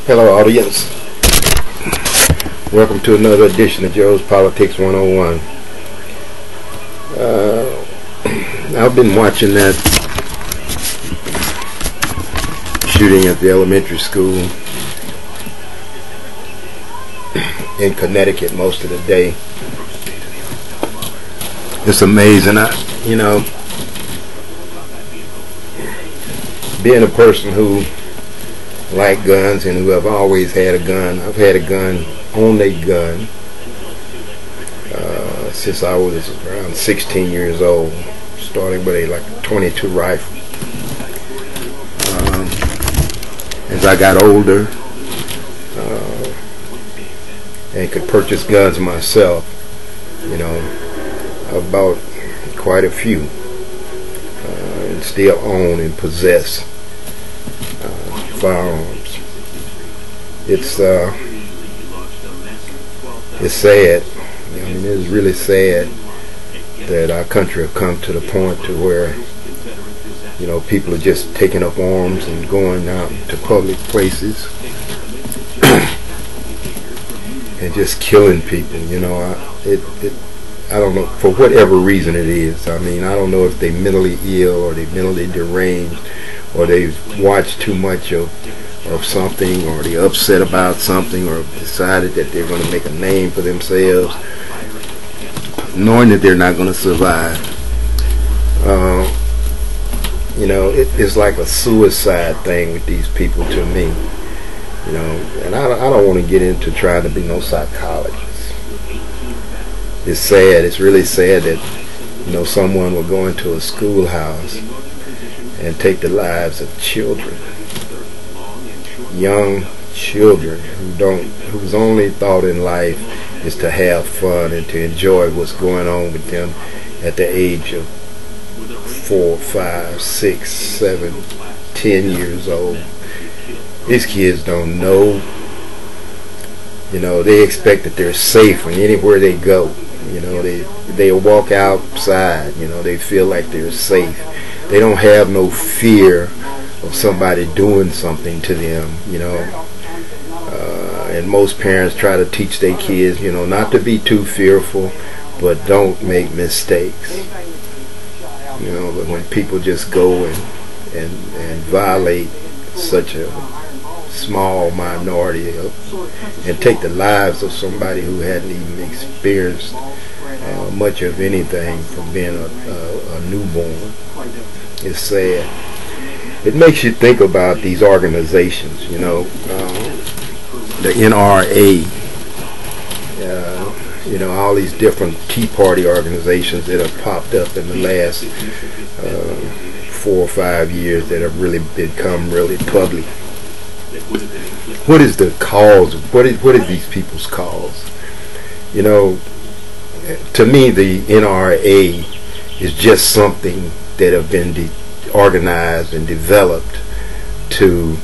Hello audience, welcome to another edition of Joe's Politics 101. I've been watching that shooting at the elementary school in Connecticut most of the day. It's amazing. Being a person who like guns and who have always had a gun, I've had a gun, owned a gun since I was around 16 years old, starting with a 22 rifle. As I got older and could purchase guns myself, I bought quite a few and still own and possess firearms. It's sad. It's really sad that our country have come to the point to where people are just taking up arms and going out to public places and just killing people. I don't know, for whatever reason it is. I don't know if they're mentally ill or they're mentally deranged, or they've watched too much of something, or they're upset about something, or decided that they're going to make a name for themselves, knowing that they're not going to survive. It's like a suicide thing with these people to me. And I don't want to get into trying to be no psychologist. It's sad. It's really sad that someone will go into a schoolhouse and take the lives of children, young children whose only thought in life is to have fun and to enjoy what's going on with them at the age of 4, 5, 6, 7, 10 years old. These kids don't know. They expect that they're safe anywhere they go. They walk outside. They feel like they're safe. They don't have no fear of somebody doing something to them. And most parents try to teach their kids, not to be too fearful, but don't make mistakes. But when people just go and violate such a small minority and take the lives of somebody who hadn't even experienced much of anything from being a newborn, it's sad. It makes you think about these organizations, the NRA, all these different Tea Party organizations that have popped up in the last 4 or 5 years that have really become really public. What is the cause? What is these people's cause? To me, the NRA is just something that have been organized and developed to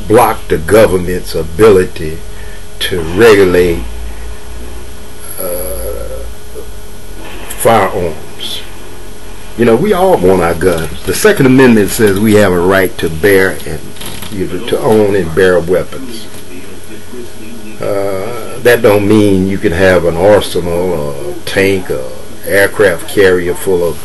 block the government's ability to regulate firearms. We all want our guns. The Second Amendment says we have a right to bear and to own and bear weapons. That don't mean you can have an arsenal, a tank, a aircraft carrier full of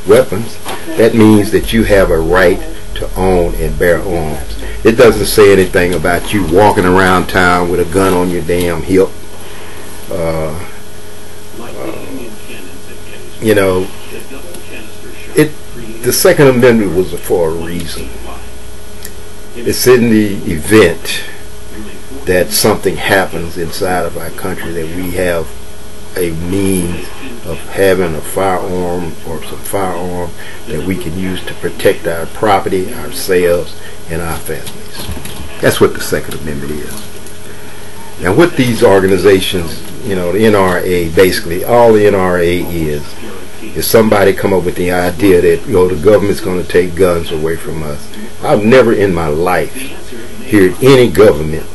weapons. That means that you have a right to own and bear arms. It doesn't say anything about you walking around town with a gun on your damn hip. The Second Amendment was for a reason. It's in the event that something happens inside of our country that we have a means of having a firearm or some firearm that we can use to protect our property, ourselves, and our families. That's what the Second Amendment is. Now, what these organizations, the NRA, basically all the NRA is somebody come up with the idea that the government's going to take guns away from us. I've never in my life heard any government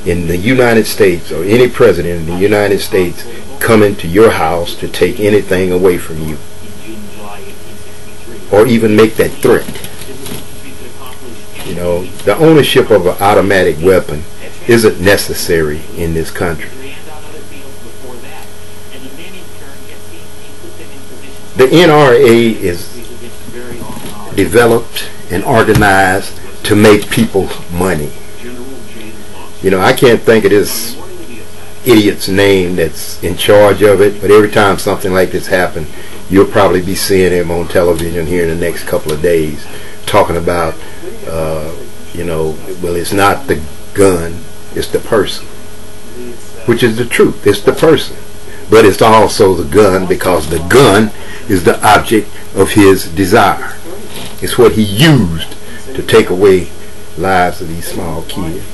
in the United States or any president in the United States come into your house to take anything away from you, or even make that threat. You know, the ownership of an automatic weapon isn't necessary in this country. The NRA is developed and organized to make people money. You know, I can't think of this idiot's name that's in charge of it, but every time something like this happens, you'll probably be seeing him on television here in the next couple of days talking about, you know, well, it's not the gun, it's the person, which is the truth. It's the person, but it's also the gun, because the gun is the object of his desire. It's what he used to take away lives of these small kids.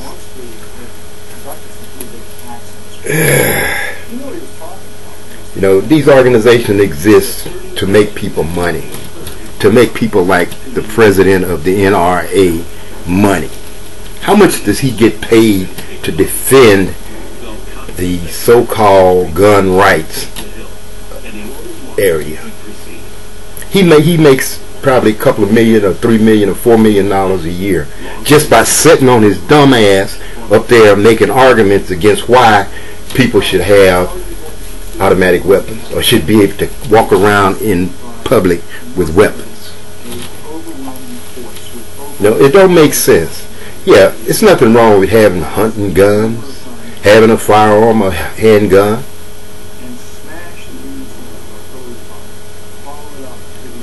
You know, these organizations exist to make people money, to make people like the president of the NRA money. How much does he get paid to defend the so-called gun rights area? He makes probably a couple of million or $3 million or $4 million a year just by sitting on his dumb ass up there making arguments against why people should have automatic weapons or should be able to walk around in public with weapons. No, it don't make sense. Yeah, it's nothing wrong with having hunting guns, having a firearm or handgun.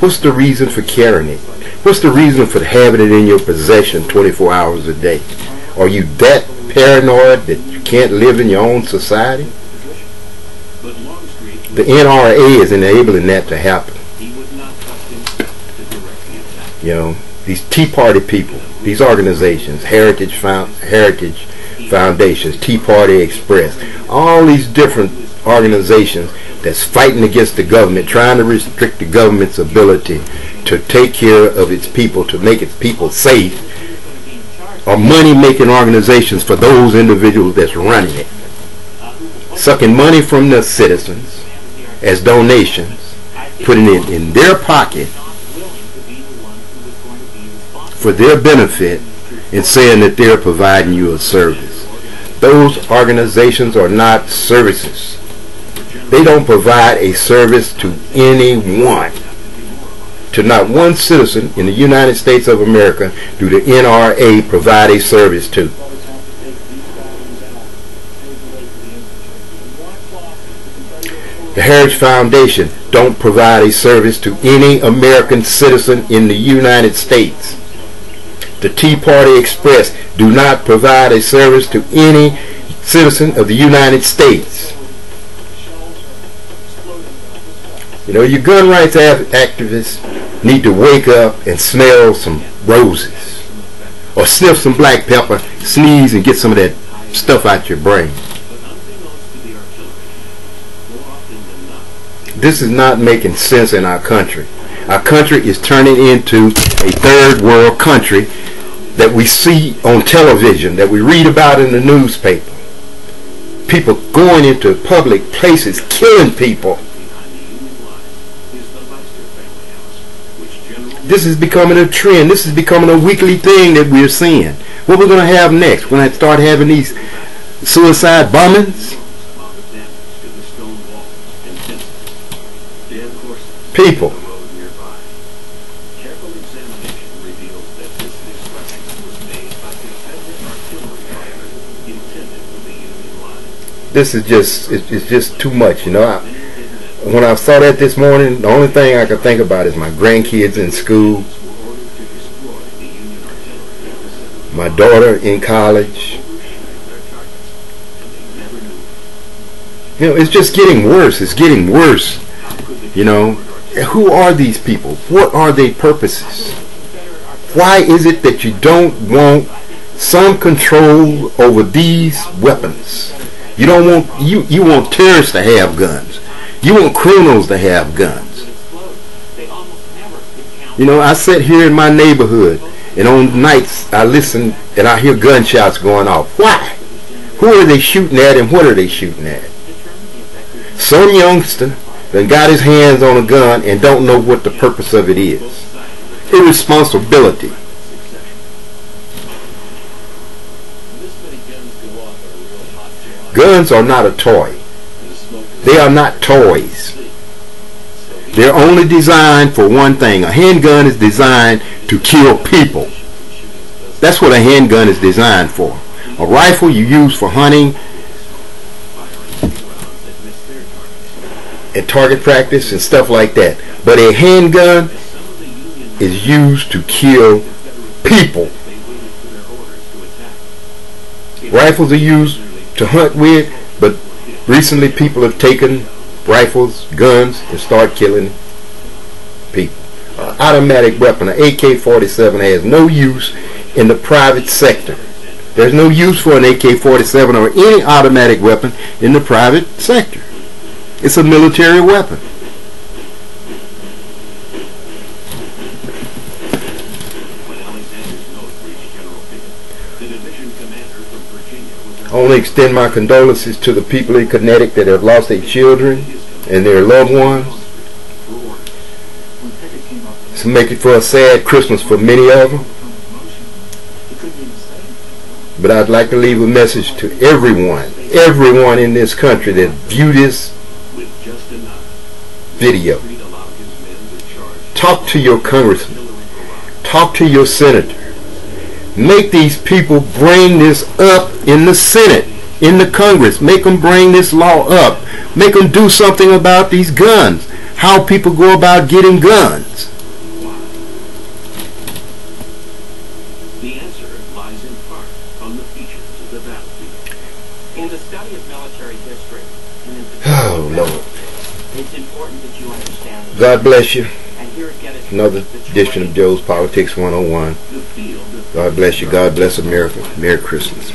What's the reason for carrying it? What's the reason for having it in your possession 24 hours a day? Are you that paranoid that you can't live in your own society? The NRA is enabling that to happen. You know, these Tea Party people, these organizations, Heritage Foundations, Tea Party Express, all these different organizations that's fighting against the government, trying to restrict the government's ability to take care of its people, to make its people safe, are money-making organizations for those individuals that's running it, sucking money from the citizens as donations, putting it in their pocket for their benefit, and saying that they're providing you a service. Those organizations are not services. They don't provide a service to anyone. To not one citizen in the United States of America do the NRA provide a service to. The Heritage Foundation don't provide a service to any American citizen in the United States. The Tea Party Express do not provide a service to any citizen of the United States. You know, your gun rights activists need to wake up and smell some roses, or sniff some black pepper, sneeze, and get some of that stuff out your brain. This is not making sense in our country. Our country is turning into a third world country that we see on television, that we read about in the newspaper. People going into public places, killing people. This is becoming a trend. This is becoming a weekly thing that we're seeing. What we're going to have next? We're going to start having these suicide bombings? People. This is it's just too much, you know. When I saw that this morning, the only thing I could think about is my grandkids in school, my daughter in college. You know, it's just getting worse. It's getting worse. You know, who are these people? What are their purposes? Why is it that you don't want some control over these weapons? You don't want you want terrorists to have guns. You want criminals to have guns. You know, I sit here in my neighborhood, and on nights I listen and I hear gunshots going off. Why? Who are they shooting at, and what are they shooting at? Some youngster that got his hands on a gun and don't know what the purpose of it is. Irresponsibility. Guns are not a toy. They are not toys. They're only designed for one thing. A handgun is designed to kill people. That's what a handgun is designed for. A rifle you use for hunting and target practice and stuff like that. But a handgun is used to kill people. Rifles are used to hunt with, but recently people have taken rifles, guns, and start killing people. An automatic weapon, an AK-47, has no use in the private sector. There's no use for an AK-47 or any automatic weapon in the private sector. It's a military weapon. I want to extend my condolences to the people in Connecticut that have lost their children and their loved ones. It's making for a sad Christmas for many of them. But I'd like to leave a message to everyone in this country that view this video. Talk to your congressman. Talk to your senator. Make these people bring this up in the Senate, in the Congress. Make them bring this law up. Make them do something about these guns. How people go about getting guns. The answer lies in part on the features of the battlefield. In the study of military history, and in oh Lord, it's important that you understand. God bless you. And here again, Another edition of Joe's Politics 101. God bless you. God bless America. Merry Christmas.